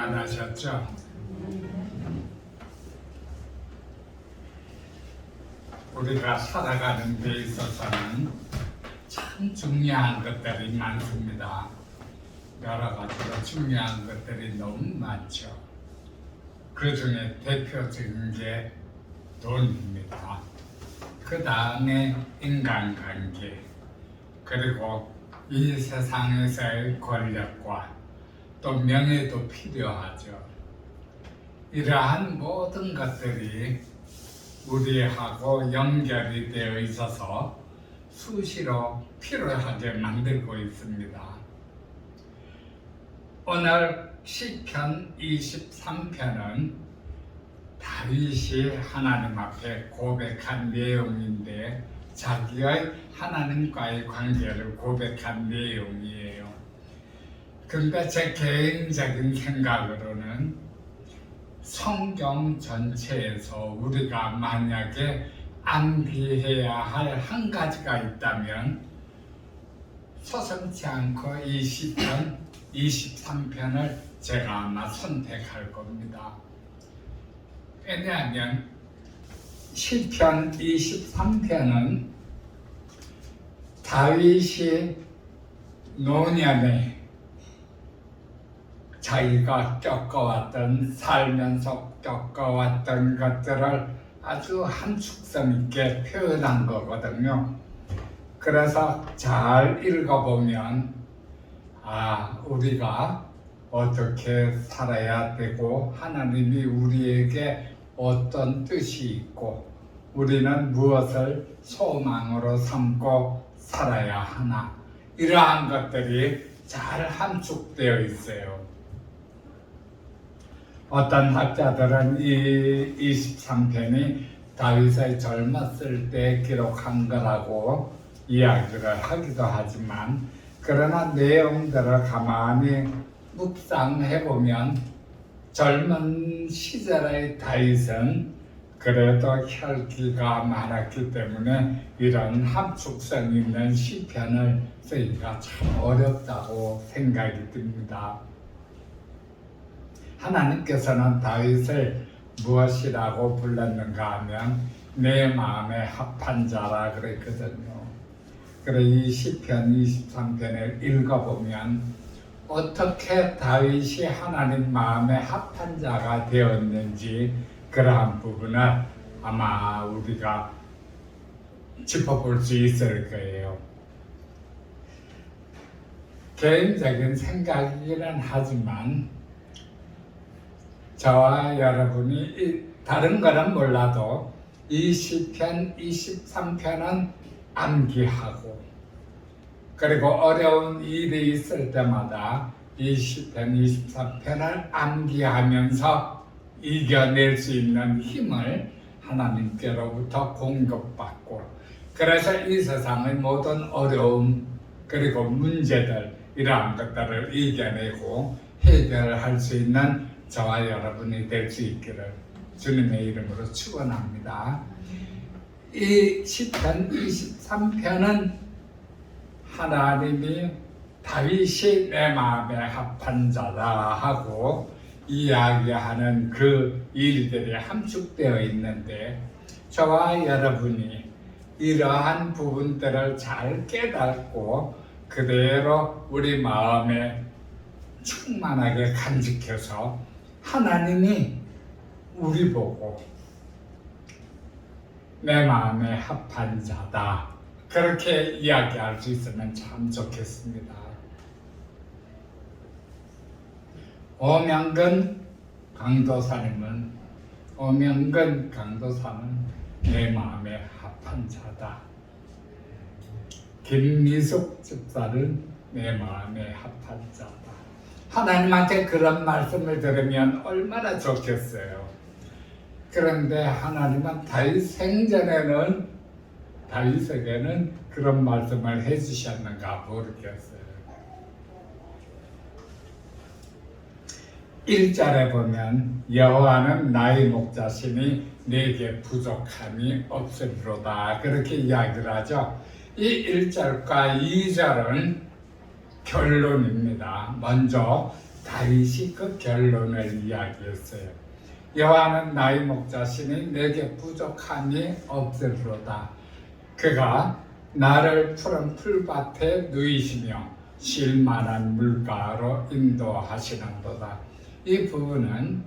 평안하셨죠? 우리가 살아가는 데 있어서는 참 중요한 것들이 많습니다. 여러 가지로 중요한 것들이 너무 많죠. 그 중에 대표적인 게 돈입니다. 그 다음에 인간관계, 그리고 이 세상에서의 권력과 또 명예도 필요하죠. 이러한 모든 것들이 우리하고 연결이 되어 있어서 수시로 필요하게 만들고 있습니다. 오늘 시편 23편은 다윗이 하나님 앞에 고백한 내용인데 자기의 하나님과의 관계를 고백한 내용이에요. 그러니까 제 개인적인 생각으로는 성경 전체에서 우리가 만약에 암기해야 할 한 가지가 있다면 서슴지 않고 이 시편 23편을 제가 아마 선택할 겁니다. 왜냐하면 시편 23편은 다윗이 노년에 자기가 겪어왔던 살면서 겪어왔던 것들을 아주 함축성 있게 표현한 거거든요. 그래서 잘 읽어보면 우리가 어떻게 살아야 되고 하나님이 우리에게 어떤 뜻이 있고 우리는 무엇을 소망으로 삼고 살아야 하나, 이러한 것들이 잘 함축되어 있어요. 어떤 학자들은 이 23편이 다윗의 젊었을 때 기록한 거라고 이야기를 하기도 하지만, 그러나 내용들을 가만히 묵상해보면 젊은 시절의 다윗은 그래도 혈기가 많았기 때문에 이런 함축성 있는 시편을 쓰기가 참 어렵다고 생각이 듭니다. 하나님께서는 다윗을 무엇이라고 불렀는가 하면 내 마음에 합한 자라 그랬거든요. 그래 이 시편 23편을 읽어보면 어떻게 다윗이 하나님 마음에 합한 자가 되었는지 그러한 부분을 아마 우리가 짚어볼 수 있을 거예요. 개인적인 생각이긴 하지만 저와 여러분이 다른 거는 몰라도 이 시편 23편은 암기하고, 그리고 어려운 일이 있을 때마다 이 시편 23편을 암기하면서 이겨낼 수 있는 힘을 하나님께로부터 공급받고, 그래서 이 세상의 모든 어려움 그리고 문제들 이러한 것들을 이겨내고 해결할 수 있는 저와 여러분이 될 수 있기를 주님의 이름으로 축원합니다. 이 시편 23편은 하나님이 다윗이 내 마음에 합한 자다 하고 이야기하는 그 일들이 함축되어 있는데, 저와 여러분이 이러한 부분들을 잘 깨닫고 그대로 우리 마음에 충만하게 간직해서 하나님이 우리 보고 내 마음에 합한 자다 그렇게 이야기할 수 있으면 참 좋겠습니다. 오명근 강도사는 내 마음에 합한 자다. 김미숙 집사는 내 마음에 합한 자다. 하나님한테 그런 말씀을 들으면 얼마나 좋겠어요. 그런데 하나님은 다윗 생전에는 다윗에게는 그런 말씀을 해주셨는가 모르겠어요. 1절에 보면 여호와는 나의 목자시니 내게 부족함이 없으리로다 그렇게 이야기를 하죠. 이 1절과 2절은 결론입니다. 먼저 다윗이 그 결론을 이야기했어요. 여호와는 나의 목자시니 내게 부족함이 없으리로다. 그가 나를 푸른 풀밭에 누이시며 쉴 만한 물가로 인도하시는도다. 이 부분은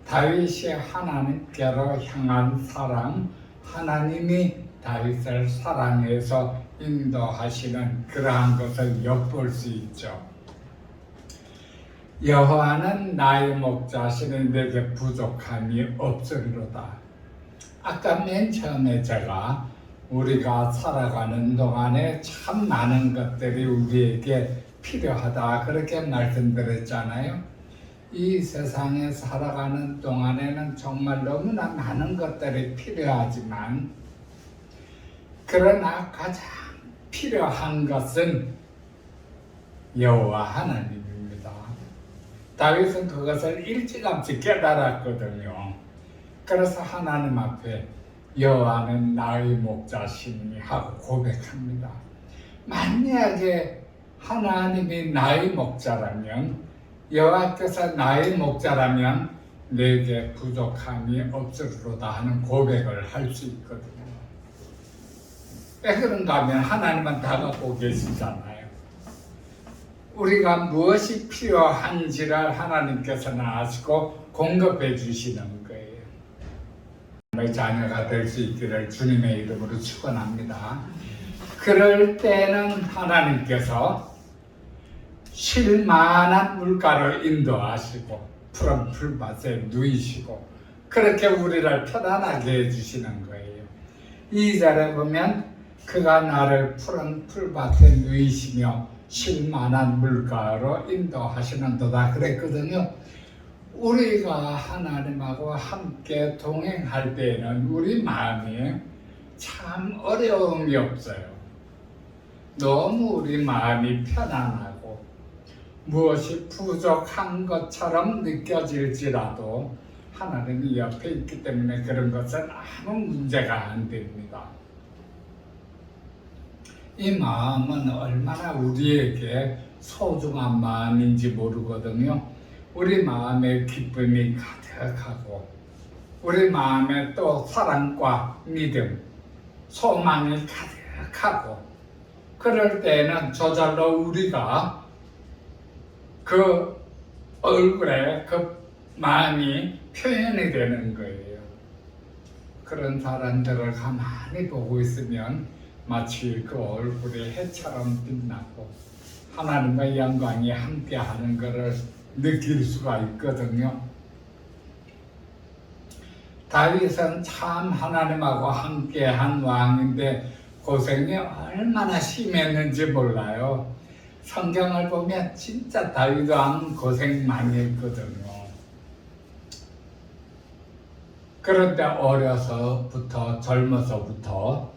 다윗이 하나님께로 향한 사랑, 하나님이 다윗을 사랑해서 인도하시는 그러한 것을 엿볼 수 있죠. 여호와는 나의 목자시니 내게 부족함이 없으리로다. 아까 맨 처음에 제가 우리가 살아가는 동안에 참 많은 것들이 우리에게 필요하다 그렇게 말씀드렸잖아요. 이 세상에 살아가는 동안에는 정말 너무나 많은 것들이 필요하지만 그러나 가장 필요한 것은 여호와 하나님입니다. 다윗은 그것을 일찌감치 깨달았거든요. 그래서 하나님 앞에 여호와는 나의 목자시니 하고 고백합니다. 만약에 하나님이 나의 목자라면, 여호와께서 나의 목자라면 내게 부족함이 없으리로다 하는 고백을 할 수 있거든요. 왜 그런가 하면 하나님은 다 갖고 계시잖아요. 우리가 무엇이 필요한지를 하나님께서는 아시고 공급해 주시는 거예요. 자녀가 될 수 있기를 주님의 이름으로 축원합니다. 그럴 때는 하나님께서 쉴 만한 물가로 인도하시고 푸른 풀밭에 누이시고 그렇게 우리를 편안하게 해주시는 거예요. 2절에 보면 그가 나를 푸른 풀밭에 누이시며 쉴 만한 물가로 인도하시는도다 그랬거든요. 우리가 하나님하고 함께 동행할 때에는 우리 마음이 참 어려움이 없어요. 너무 우리 마음이 편안하고 무엇이 부족한 것처럼 느껴질지라도 하나님이 옆에 있기 때문에 그런 것은 아무 문제가 안 됩니다. 이 마음은 얼마나 우리에게 소중한 마음인지 모르거든요. 우리 마음에 기쁨이 가득하고 우리 마음에 또 사랑과 믿음, 소망이 가득하고 그럴 때는 저절로 우리가 그 얼굴에 그 마음이 표현이 되는 거예요. 그런 사람들을 가만히 보고 있으면 마치 그 얼굴이 해처럼 빛나고 하나님과 영광이 함께하는 것을 느낄 수가 있거든요. 다윗은 참 하나님하고 함께한 왕인데 고생이 얼마나 심했는지 몰라요. 성경을 보면 진짜 다윗 왕은 고생 많이 했거든요. 그런데 어려서부터 젊어서부터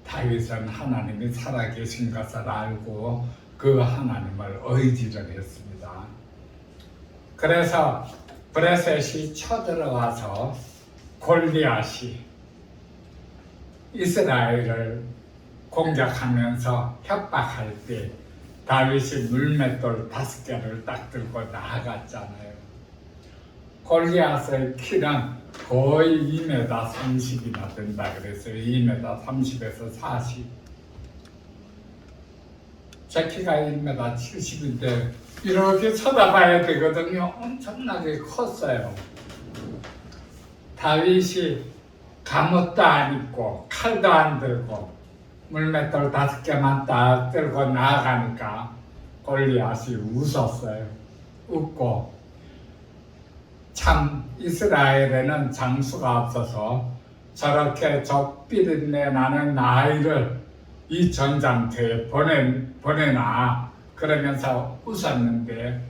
다윗은 하나님이 살아계신 것을 알고 그 하나님을 의지를 했습니다. 그래서 브레셋이 쳐들어와서 골리앗이 이스라엘을 공격하면서 협박할 때 다윗이 물맷돌 5개를 딱 들고 나아갔잖아요. 골리앗의 키는 거의 2m 30이나 된다 그랬어요. 2m 30에서 40. 제 키가 1m 70인데 이렇게 쳐다봐야 되거든요. 엄청나게 컸어요. 다윗이 갑옷도 안 입고 칼도 안 들고 물맷돌 5개만 딱 들고 나아가니까 골리앗이 웃었어요. 웃고 참 이스라엘에는 장수가 없어서 저렇게 저 비린내 나는 아이를 이 전장터에 보내나 그러면서 웃었는데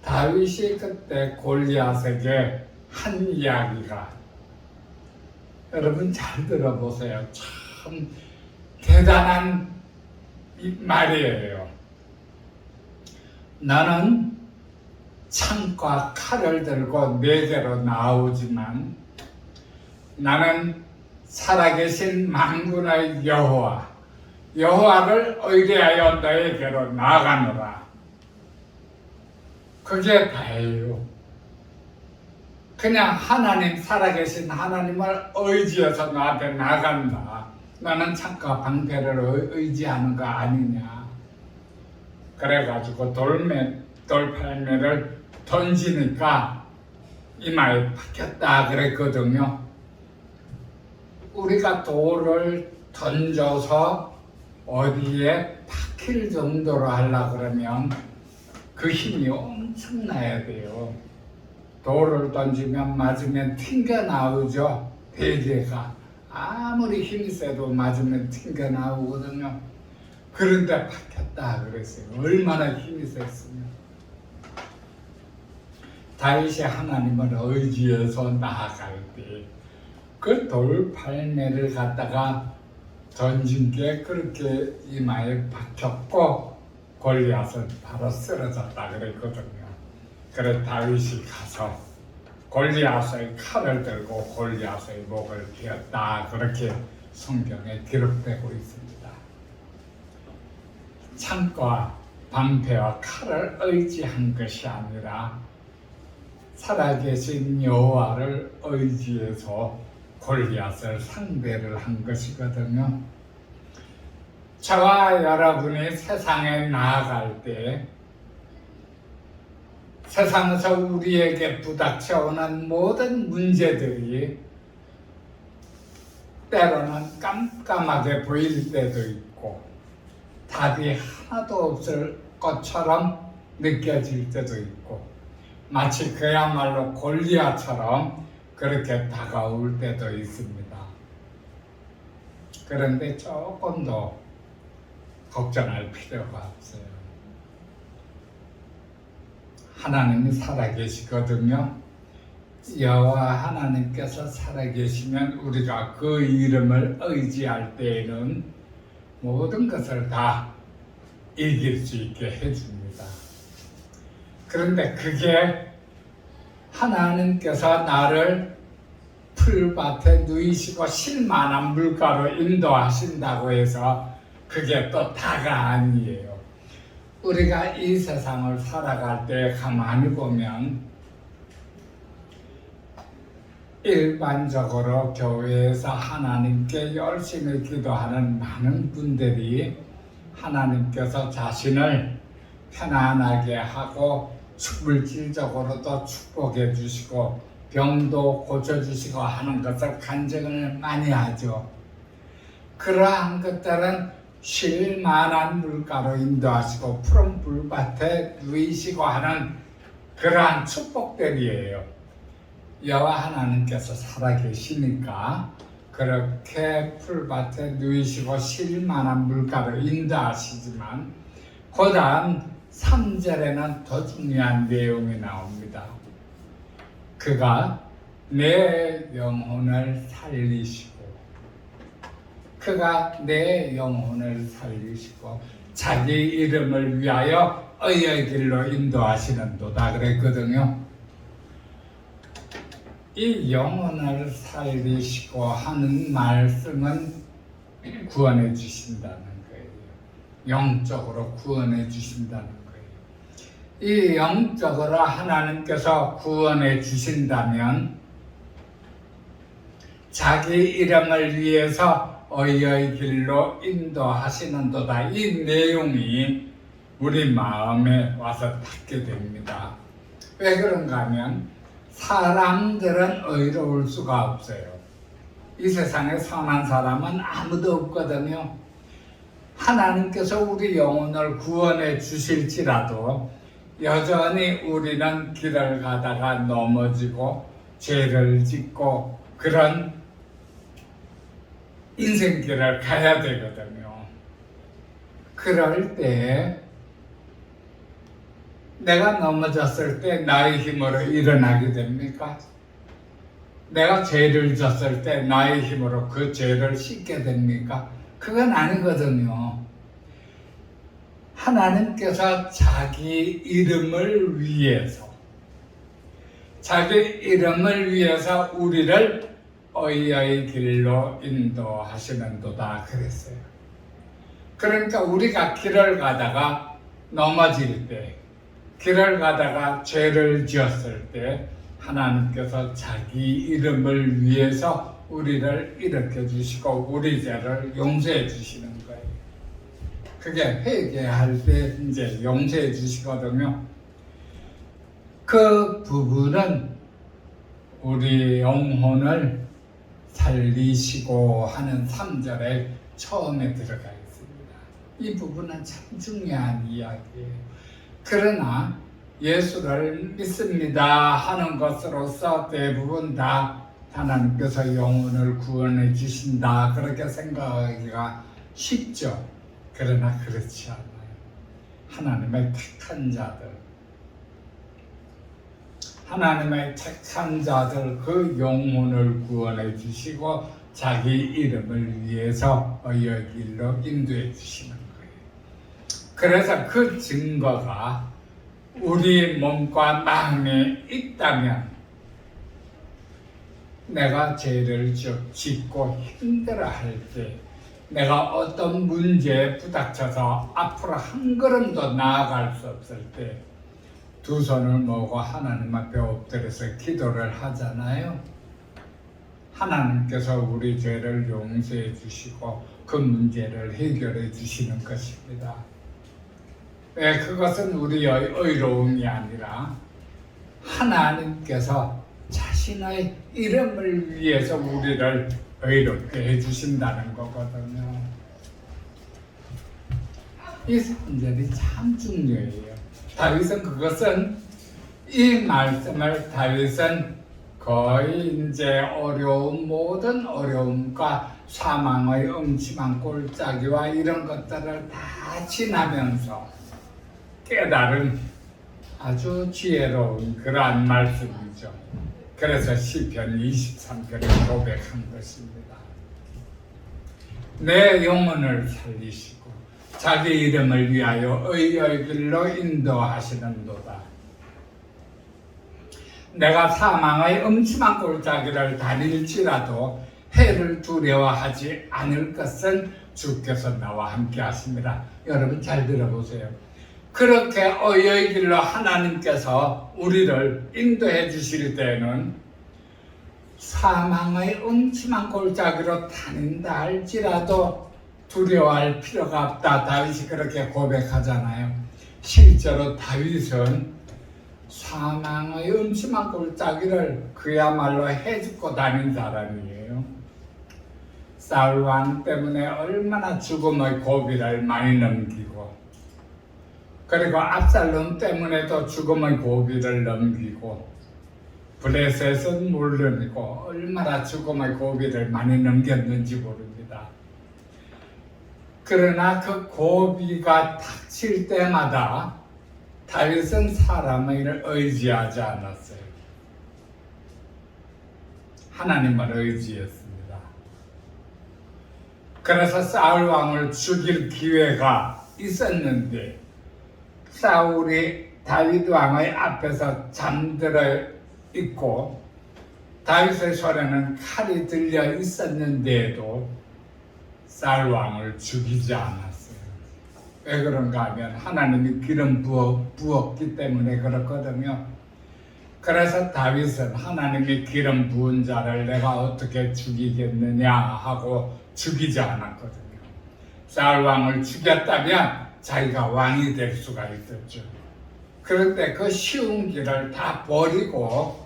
다윗이 그때 골리앗에게 한 이야기가 여러분 잘 들어보세요. 참 대단한 말이에요. 나는 창과 칼을 들고 내게로 나오지만 나는 살아계신 만군의 여호와를 의뢰하여 너에게로 나아가노라. 그게 다예요. 그냥 하나님, 살아계신 하나님을 의지해서 나한테 나간다. 나는 창과 방패를 의지하는 거 아니냐. 그래가지고 돌팔매를 던지니까 이마에 박혔다 그랬거든요. 우리가 돌을 던져서 어디에 박힐 정도로 하려고 그러면 그 힘이 엄청나야 돼요. 돌을 던지면 맞으면 튕겨나오죠. 베개가 아무리 힘이 세도 맞으면 튕겨나오거든요. 그런데 박혔다 그랬어요. 얼마나 힘이 셌으면. 다윗이 하나님을 의지해서 나아갈 때 그 돌팔매를 갖다가 던진 게 그렇게 이마에 박혔고 골리앗은 바로 쓰러졌다 그랬거든요. 그래 다윗이 가서 골리앗의 칼을 들고 골리앗의 목을 베었다. 그렇게 성경에 기록되고 있습니다. 창과 방패와 칼을 의지한 것이 아니라 살아계신 여호와를 의지해서 골리앗을 상대를 한 것이거든요. 저와 여러분이 세상에 나아갈 때 세상에서 우리에게 부닥쳐오는 모든 문제들이 때로는 깜깜하게 보일 때도 있고 답이 하나도 없을 것처럼 느껴질 때도 있고 마치 그야말로 골리앗처럼 그렇게 다가올 때도 있습니다. 그런데 조금 더 걱정할 필요가 없어요. 하나님이 살아계시거든요. 여호와 하나님께서 살아계시면 우리가 그 이름을 의지할 때에는 모든 것을 다 이길 수 있게 해줍니다. 그런데 그게 하나님께서 나를 풀밭에 누이시고 쉴만한 물가로 인도하신다고 해서 그게 또 다가 아니에요. 우리가 이 세상을 살아갈 때 가만히 보면 일반적으로 교회에서 하나님께 열심히 기도하는 많은 분들이 하나님께서 자신을 편안하게 하고 물질적으로도 축복해 주시고 병도 고쳐주시고 하는 것을 간증을 많이 하죠. 그러한 것들은 쉴만한 물가로 인도하시고 푸른 풀밭에 누이시고 하는 그러한 축복들이에요. 여호와 하나님께서 살아계시니까 그렇게 풀밭에 누이시고 쉴만한 물가로 인도하시지만 그 다음 3절에는 더 중요한 내용이 나옵니다. 그가 내 영혼을 살리시고 그가 내 영혼을 살리시고 자기 이름을 위하여 의의 길로 인도하시는도다 그랬거든요. 이 영혼을 살리시고 하는 말씀은 구원해 주신다는 거예요. 영적으로 구원해 주신다는 거예요. 이 영적으로 하나님께서 구원해 주신다면 자기 이름을 위해서 의의 길로 인도하시는도다. 이 내용이 우리 마음에 와서 닿게 됩니다. 왜 그런가 하면 사람들은 의로울 수가 없어요. 이 세상에 선한 사람은 아무도 없거든요. 하나님께서 우리 영혼을 구원해 주실지라도 여전히 우리는 길을 가다가 넘어지고 죄를 짓고 그런 인생길을 가야 되거든요. 그럴 때 내가 넘어졌을 때 나의 힘으로 일어나게 됩니까? 내가 죄를 졌을 때 나의 힘으로 그 죄를 씻게 됩니까? 그건 아니거든요. 하나님께서 자기 이름을 위해서 우리를 의의 길로 인도하시는도다 그랬어요. 그러니까 우리가 길을 가다가 넘어질 때 길을 가다가 죄를 지었을 때 하나님께서 자기 이름을 위해서 우리를 일으켜 주시고 우리 죄를 용서해 주시는 거예요. 그게 회개할 때 이제 용서해 주시거든요. 그 부분은 우리 영혼을 살리시고 하는 3절에 처음에 들어가 있습니다. 이 부분은 참 중요한 이야기예요. 그러나 예수를 믿습니다 하는 것으로서 대부분 다 하나님께서 영혼을 구원해 주신다 그렇게 생각하기가 쉽죠. 그러나 그렇지 않아요. 하나님의 택한 자들 그 영혼을 구원해 주시고 자기 이름을 위해서 의의 길로 인도해 주시는 거예요. 그래서 그 증거가 우리 몸과 마음에 있다면 내가 죄를 짓고 힘들어할 때 내가 어떤 문제에 부닥쳐서 앞으로 한 걸음도 나아갈 수 없을 때 두 손을 모으고 하나님 앞에 엎드려서 기도를 하잖아요. 하나님께서 우리 죄를 용서해 주시고 그 문제를 해결해 주시는 것입니다. 왜? 그것은 우리의 의로움이 아니라 하나님께서 자신의 이름을 위해서 우리를 의롭게 해주신다는 거거든요. 이 3절이 참 중요해요. 다윗은 이 말씀을 다윗은 거의 이제 모든 어려움과 사망의 음침한 골짜기와 이런 것들을 다 지나면서 깨달은 아주 지혜로운 그러한 말씀이죠. 그래서 시편 23편에 고백한 것입니다. 내 영혼을 살리시고 자기 이름을 위하여 의의 길로 인도하시는도다. 내가 사망의 음침한 골짜기를 다닐지라도 해를 두려워하지 않을 것은 주께서 나와 함께 하십니다. 여러분 잘 들어보세요. 그렇게 의의 길로 하나님께서 우리를 인도해 주실 때는 사망의 음침한 골짜기로 다닌다 할지라도 두려워할 필요가 없다. 다윗이 그렇게 고백하잖아요. 실제로 다윗은 사망의 음침한 골짜기를 그야말로 헤집고 다닌 사람이에요. 사울 왕 때문에 얼마나 죽음의 고비를 많이 넘기고 그리고 압살롬 때문에도 죽음의 고비를 넘기고 블레셋은 물론이고 얼마나 죽음의 고비를 많이 넘겼는지 모릅니다. 그러나 그 고비가 닥칠 때마다 다윗은 사람을 의지하지 않았어요. 하나님을 의지했습니다. 그래서 사울 왕을 죽일 기회가 있었는데 사울이 다윗 왕의 앞에서 잠들어 있고 다윗의 손에는 칼이 들려 있었는데도 사울 왕을 죽이지 않았어요. 왜 그런가 하면 하나님이 기름 부었기 때문에 그렇거든요. 그래서 다윗은 하나님이 기름 부은 자를 내가 어떻게 죽이겠느냐 하고 죽이지 않았거든요. 사울 왕을 죽였다면 자기가 왕이 될 수가 있었죠. 그런데 그 쉬운 길을 다 버리고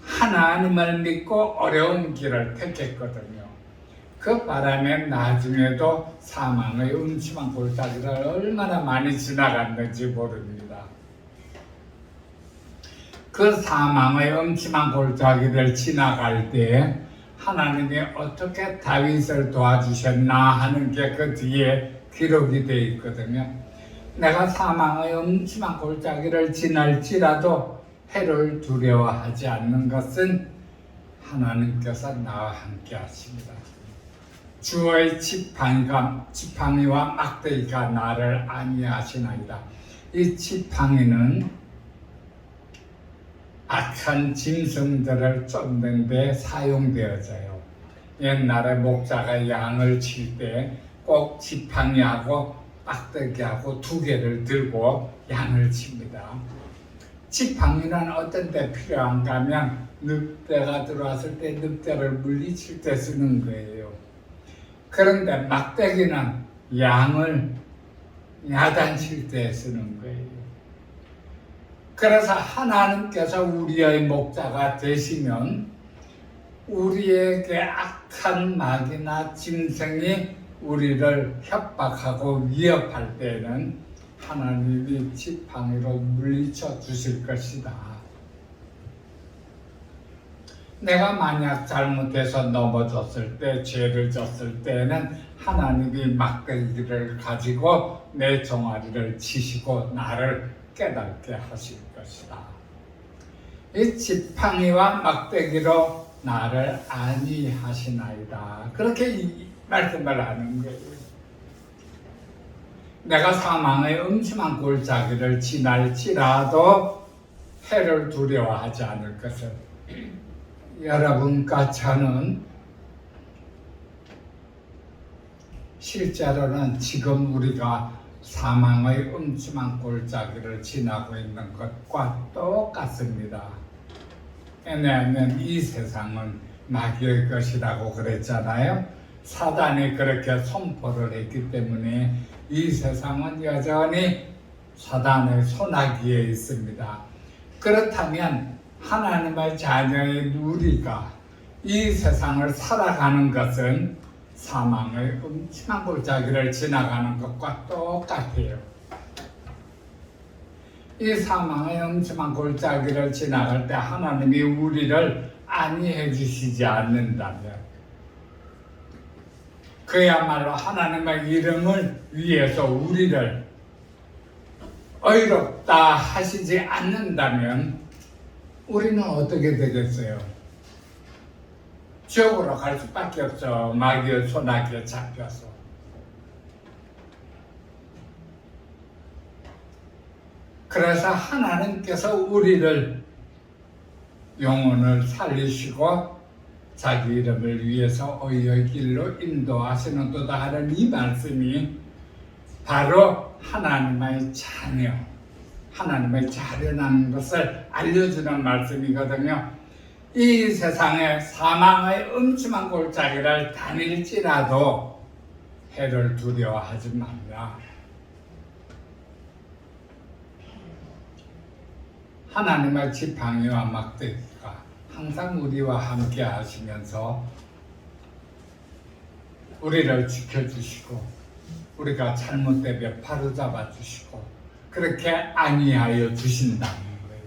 하나님을 믿고 어려운 길을 택했거든요. 그 바람에 나중에도 사망의 음침한 골짜기를 얼마나 많이 지나갔는지 모릅니다. 그 사망의 음침한 골짜기를 지나갈 때 하나님이 어떻게 다윗을 도와주셨나 하는 게 그 뒤에 기록이 되어 있거든요. 내가 사망의 음침한 골짜기를 지날지라도 해를 두려워하지 않는 것은 하나님께서 나와 함께 하십니다. 주의 지팡이와 막대기가 나를 안위하시나이다. 이 지팡이는 악한 짐승들을 쫓는 데 사용되어져요. 옛날에 목자가 양을 칠 때 꼭 지팡이하고 막대기하고 2개를 들고 양을 칩니다. 지팡이는 어떤 때 필요한가 하면 늑대가 들어왔을 때 늑대를 물리칠 때 쓰는 거예요. 그런데 막대기는 양을 야단칠 때 쓰는 거예요. 그래서 하나님께서 우리의 목자가 되시면 우리에게 악한 마귀나 짐승이 우리를 협박하고 위협할 때는 하나님이 지팡이로 물리쳐 주실 것이다. 내가 만약 잘못해서 넘어졌을 때, 죄를 졌을 때는 하나님이 막대기를 가지고 내 종아리를 치시고 나를 깨닫게 하실 것이다. 이 지팡이와 막대기로 나를 안위하시나이다. 그렇게 말씀을 하는 거예요. 내가 사망의 음침한 골짜기를 지날지라도 해를 두려워하지 않을 것을. 여러분과 저는 실제로는 지금 우리가 사망의 음침한 골짜기를 지나고 있는 것과 똑같습니다. 왜냐하면 이 세상은 마귀의 것이라고 그랬잖아요. 사단이 그렇게 선포를 했기 때문에 이 세상은 여전히 사단의 손아귀에 있습니다. 그렇다면 하나님의 자녀인 우리가 이 세상을 살아가는 것은 사망의 음침한 골짜기를 지나가는 것과 똑같아요. 이 사망의 음침한 골짜기를 지나갈 때 하나님이 우리를 안위해 주시지 않는다면 그야말로 하나님의 이름을 위해서 우리를 의롭다 하시지 않는다면 우리는 어떻게 되겠어요? 지옥으로 갈 수밖에 없죠. 마귀의 손아귀에 잡혀서. 그래서 하나님께서 우리를 영혼을 살리시고 자기 이름을 위해서 의의 길로 인도하시는 도다 하는 이 말씀이 바로 하나님의 자녀, 하나님의 자녀라는 것을 알려주는 말씀이거든요. 이 세상에 사망의 음침한 골짜기를 다닐지라도 해를 두려워하지 말라. 하나님의 지팡이와 막대기가 항상 우리와 함께 하시면서 우리를 지켜주시고 우리가 잘못되면 바로잡아 주시고 그렇게 안위하여 주신다는 거예요.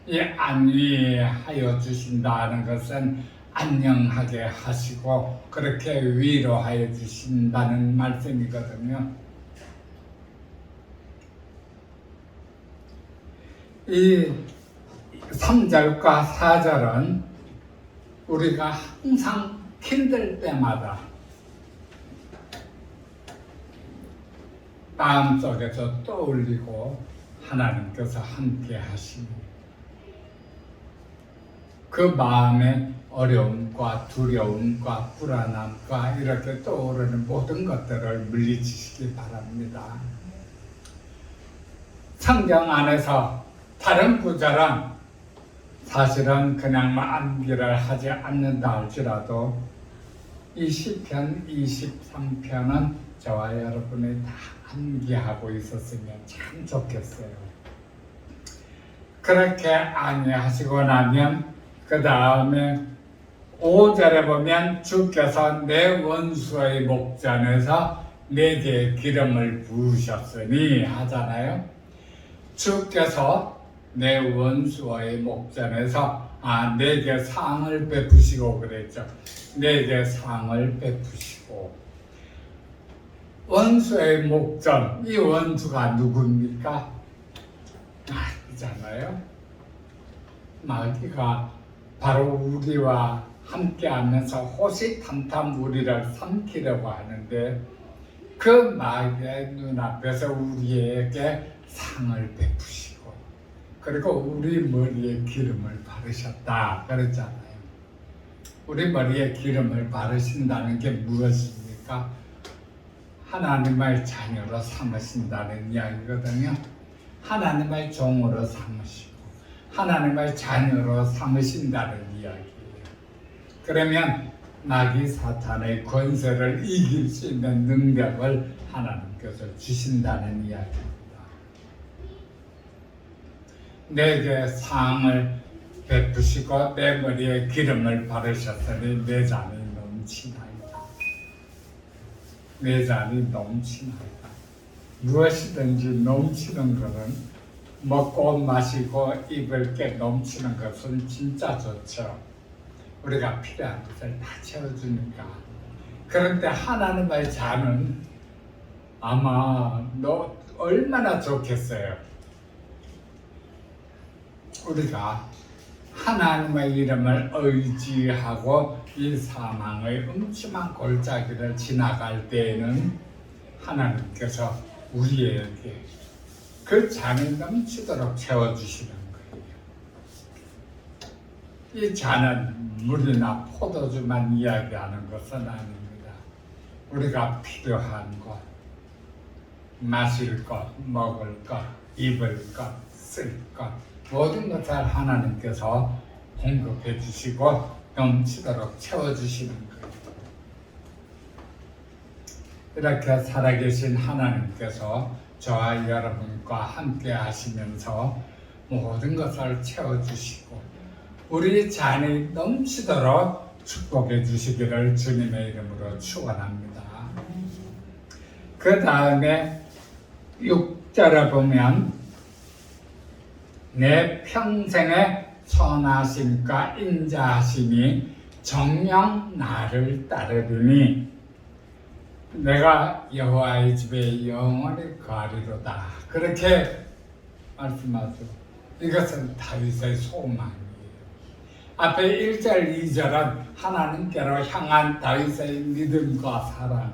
이 안위하여 주신다는 것은 안녕하게 하시고 그렇게 위로하여 주신다는 말씀이거든요. 이 3절과 4절은 우리가 항상 힘들 때마다 마음속에서 떠올리고 하나님께서 함께 하시니 그 마음의 어려움과 두려움과 불안함과 이렇게 떠오르는 모든 것들을 물리치시기 바랍니다. 성경 안에서 다른 구절은 사실은 그냥 암기를 하지 않는다 할지라도 이 시편 23편은 저와 여러분이 다 암기하고 있었으면 참 좋겠어요. 그렇게 안위하시고 나면 그 다음에 5절에 보면 주께서 내 원수의 목전에서 내게 기름을 부으셨으니 하잖아요. 주께서 내 원수의 목전에서 내게 상을 베푸시고 그랬죠. 내게 상을 베푸시고 원수의 목전, 이 원수가 누굽니까? 마귀잖아요. 마귀가 바로 우리와 함께하면서 호시탐탐 우리를 삼키려고 하는데 그 마귀의 눈앞에서 우리에게 상을 베푸시고 그리고 우리 머리에 기름을 바르셨다 그랬잖아요. 우리 머리에 기름을 바르신다는 게 무엇입니까? 하나님의 자녀로 삼으신다는 이야기거든요. 하나님의 종으로 삼으시고 하나님의 자녀로 삼으신다는 이야기예요. 그러면 마귀 사탄의 권세를 이길 수 있는 능력을 하나님께서 주신다는 이야기입니다. 내게 상을 베푸시고 내 머리에 기름을 바르셨으니 내 잔이 넘치나이다. 내 잔이 넘치나이다. 무엇이든지 넘치는 것은 먹고 마시고 입을 게 넘치는 것은 진짜 좋죠. 우리가 필요한 것을 다 채워주니까. 그런데 하나님의 잔은 아마 너 얼마나 좋겠어요. 우리가 하나님의 이름을 의지하고 이 사망의 음침한 골짜기를 지나갈 때에는 하나님께서 우리에게 그 잔이 넘치도록 채워주시는 거예요. 이 잔은 물이나 포도주만 이야기하는 것은 아닙니다. 우리가 필요한 것, 마실 것, 먹을 것, 입을 것, 쓸 것, 모든 것을 하나님께서 공급해 주시고 넘치도록 채워주시는 거예요. 이렇게 살아계신 하나님께서 저와 여러분과 함께 하시면서 모든 것을 채워주시고 우리 잔이 넘치도록 축복해 주시기를 주님의 이름으로 축원합니다. 그 다음에 6절에 보면 내 평생의 선하심과 인자하심이 정녕 나를 따르리니 내가 여호와의 집에 영원히 거하리로다. 그렇게 말씀하죠. 이것은 다윗의 소망이에요. 앞에 1절, 2절은 하나님께로 향한 다윗의 믿음과 사랑.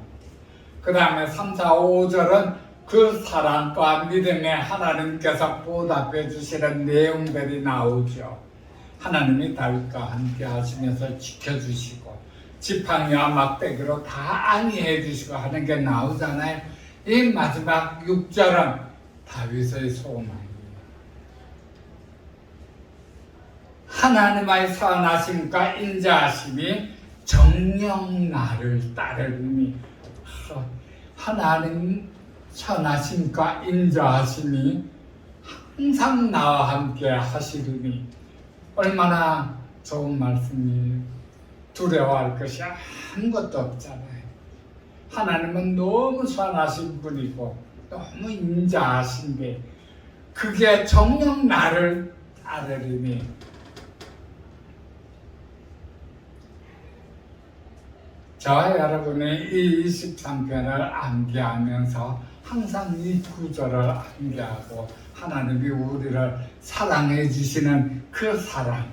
그 다음에 3, 4, 5절은 그 사랑과 믿음에 하나님께서 보답해 주시는 내용들이 나오죠. 하나님이 다윗과 함께 하시면서 지켜주시고 지팡이와 막대기로 다 안위해 주시고 하는 게 나오잖아요. 이 마지막 6절은 다윗의 소망이에요. 하나님의 선하심과 인자하심이 정녕 나를 따르니 하나님 선하심과 인자하심이 항상 나와 함께 하시리니 얼마나 좋은 말씀이에요. 두려워할 것이 아무것도 없잖아요. 하나님은 너무 선하신 분이고 너무 인자하신 게 그게 정녕 나를 따르리니 저와 여러분이 이 23편을 암기하면서 항상 이 구절을 암기하고 하나님이 우리를 사랑해 주시는 그 사랑,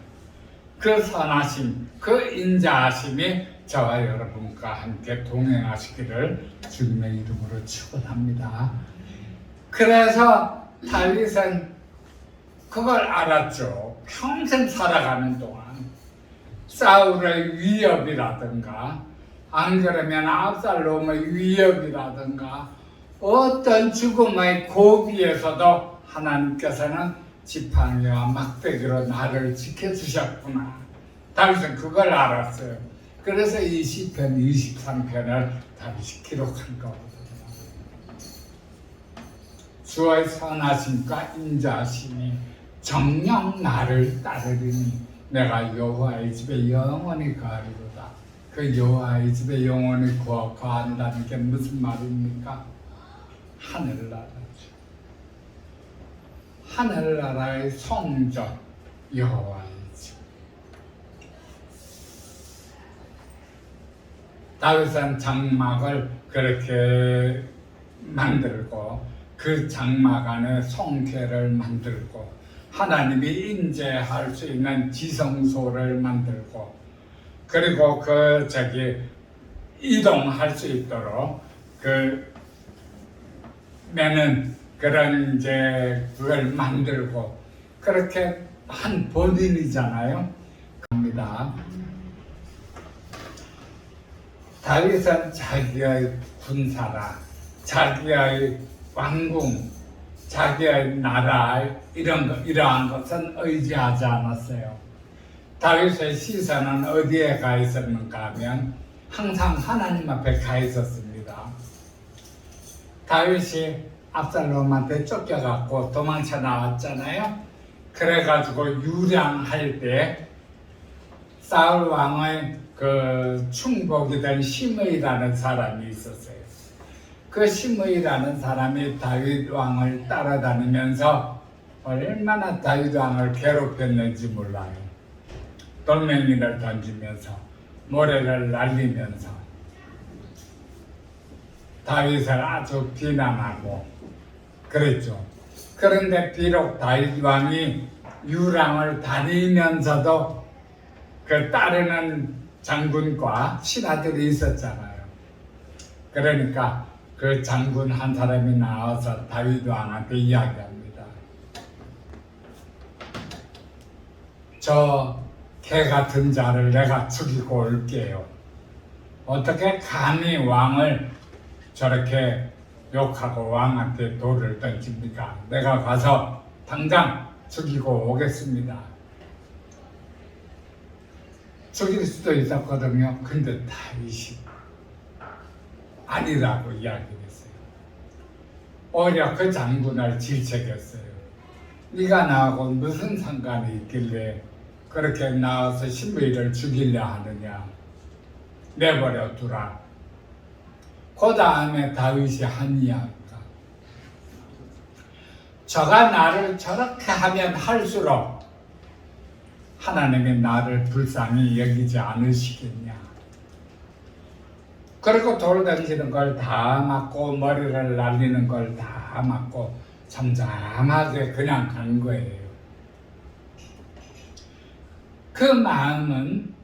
그 선하심, 그 인자하심이 저와 여러분과 함께 동행하시기를 주님의 이름으로 축원합니다. 그래서 다윗은 그걸 알았죠. 평생 살아가는 동안 사울의 위협이라든가 안 그러면 압살롬의 위협이라든가 어떤 죽음의 고비에서도 하나님께서는 지팡이와 막대기로 나를 지켜주셨구나. 다윗은 그걸 알았어요. 그래서 이 시편 23편을 다윗이 기록한 거거든요. 주의 선하심과 인자하심이 정녕 나를 따르리니 내가 여호와의 집에 영원히 거하리로다. 그 여호와의 집에 영원히 거한다는 게 무슨 말입니까? 하늘나라죠. 하늘나라의 성전 여호와의 집. 다윗은 장막을 그렇게 만들고 그 장막 안에 성회를 만들고 하나님이 임재할 수 있는 지성소를 만들고 그리고 이동할 수 있도록 매는 그런 그걸 만들고 그렇게 한 본인이잖아요. 갑니다. 다윗은 자기의 군사라 자기의 왕궁, 자기의 나라 이러한 것은 의지하지 않았어요. 다윗의 시선은 어디에 가 있었는가 하면 항상 하나님 앞에 가 있었습니다. 다윗이 압살롬한테 쫓겨갖고 도망쳐 나왔잖아요. 그래가지고 유량할 때 사울 왕의 그 충복이 된 시므이라는 사람이 있었어요. 그 시므이라는 사람이 다윗 왕을 따라다니면서 얼마나 다윗 왕을 괴롭혔는지 몰라요. 돌멩이를 던지면서 모래를 날리면서 다윗을 아주 비난하고 그랬죠. 그런데 비록 다윗 왕이 유랑을 다니면서도 그 따르는 장군과 신하들이 있었잖아요. 그러니까 그 장군 한 사람이 나와서 다윗 왕한테 이야기합니다. 저 개 같은 자를 내가 죽이고 올게요. 어떻게 감히 왕을 저렇게 욕하고 왕한테 돌을 던집니까? 내가 가서 당장 죽이고 오겠습니다. 죽일 수도 있었거든요. 근데 다윗이 아니라고 이야기했어요. 오히려 그 장군을 질책했어요. 네가 나하고 무슨 상관이 있길래 그렇게 나와서 시므이를 죽이려 하느냐. 내버려 두라. 그 다음에 다윗이 한 이야기가 저가 나를 저렇게 하면 할수록 하나님이 나를 불쌍히 여기지 않으시겠냐. 그리고 돌 던지는 걸 다 맞고 머리를 날리는 걸 다 맞고 잠잠하게 그냥 간 거예요. 그 마음은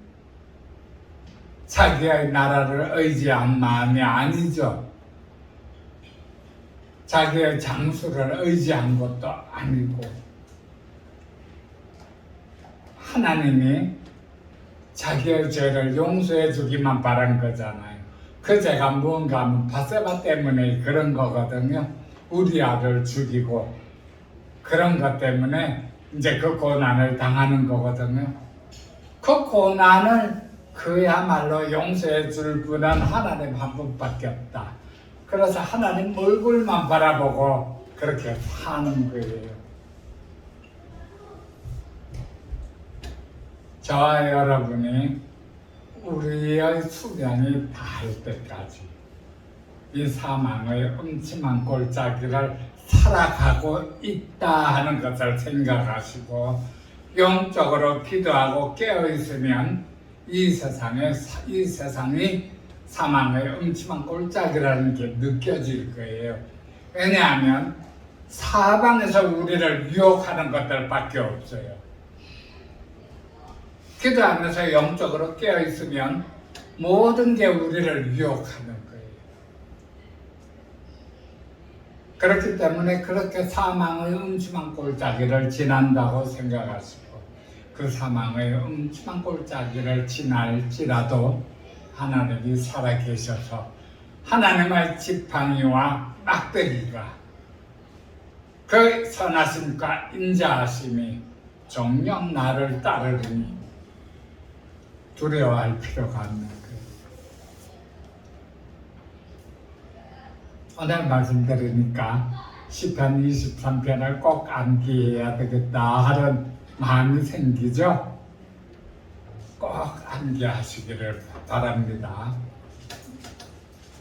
자기의 나라를 의지한 마음이 아니죠. 자기의 장수를 의지한 것도 아니고 하나님이 자기의 죄를 용서해 주기만 바란 거잖아요. 그 죄가 무언가 하면 바세바 때문에 그런 거거든요. 우리아를 죽이고 그런 것 때문에 이제 그 고난을 당하는 거거든요. 그 고난을 그야말로 용서해 줄 분은 하나님 한 분밖에 없다. 그래서 하나님 얼굴만 바라보고 그렇게 사는 거예요. 저와 여러분이 우리의 수명이 닿을 때까지 이 사망의 음침한 골짜기를 살아가고 있다 하는 것을 생각하시고 영적으로 기도하고 깨어있으면 이 세상이 사망의 음침한 골짜기라는 게 느껴질 거예요. 왜냐하면 사방에서 우리를 유혹하는 것들밖에 없어요. 기도하면서 영적으로 깨어있으면 모든 게 우리를 유혹하는 거예요. 그렇기 때문에 그렇게 사망의 음침한 골짜기를 지난다고 생각하시고 그 사망의 음침한 골짜기를 지날지라도 하나님이 살아계셔서 하나님의 지팡이와 막대기가 그 선하심과 인자하심이 정녕 나를 따르리니 두려워할 필요가 없는 거예요. 오늘 말씀 들으니까 시편 23편을 꼭 암기해야 되겠다 하는 마음이 생기죠? 꼭 암기하시기를 바랍니다.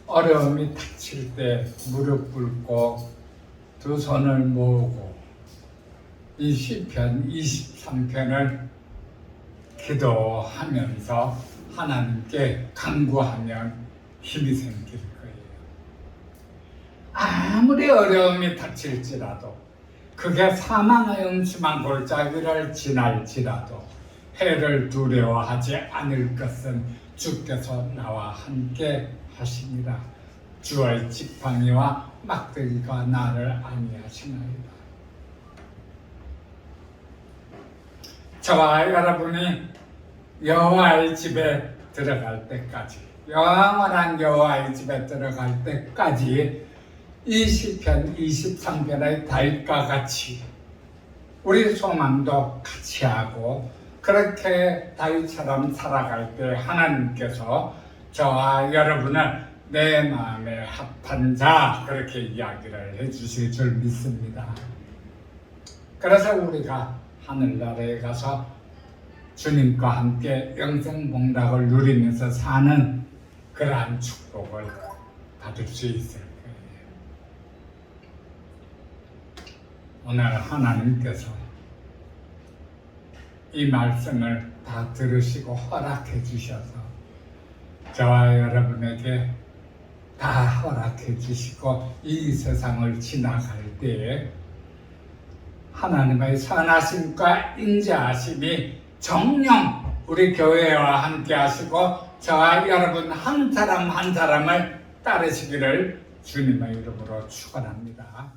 어려움이 닥칠 때 무릎 꿇고 두 손을 모으고 이 시편 23편을 기도하면서 하나님께 간구하면 힘이 생길 거예요. 아무리 어려움이 닥칠지라도 그게 사망의 음침한 골짜기를 지날지라도 해를 두려워하지 않을 것은 주께서 나와 함께 하시니라. 주의 지팡이와 막대기가 나를 안위하시나이다. 저와 여러분이 여호와의 집에 들어갈 때까지, 영원한 여호와의 집에 들어갈 때까지 이 시편 23편의 다윗과 같이 우리 소망도 같이 하고 그렇게 다윗처럼 살아갈 때 하나님께서 저와 여러분을 내 마음에 합한 자 그렇게 이야기를 해주실 줄 믿습니다. 그래서 우리가 하늘나라에 가서 주님과 함께 영생복락을 누리면서 사는 그러한 축복을 받을 수 있을 거예요. 오늘 하나님께서 이 말씀을 다 들으시고 허락해 주셔서 저와 여러분에게 다 허락해 주시고 이 세상을 지나갈 때에 하나님의 선하심과 인자하심이 정녕 우리 교회와 함께 하시고 저와 여러분 한 사람 한 사람을 따르시기를 주님의 이름으로 축원합니다.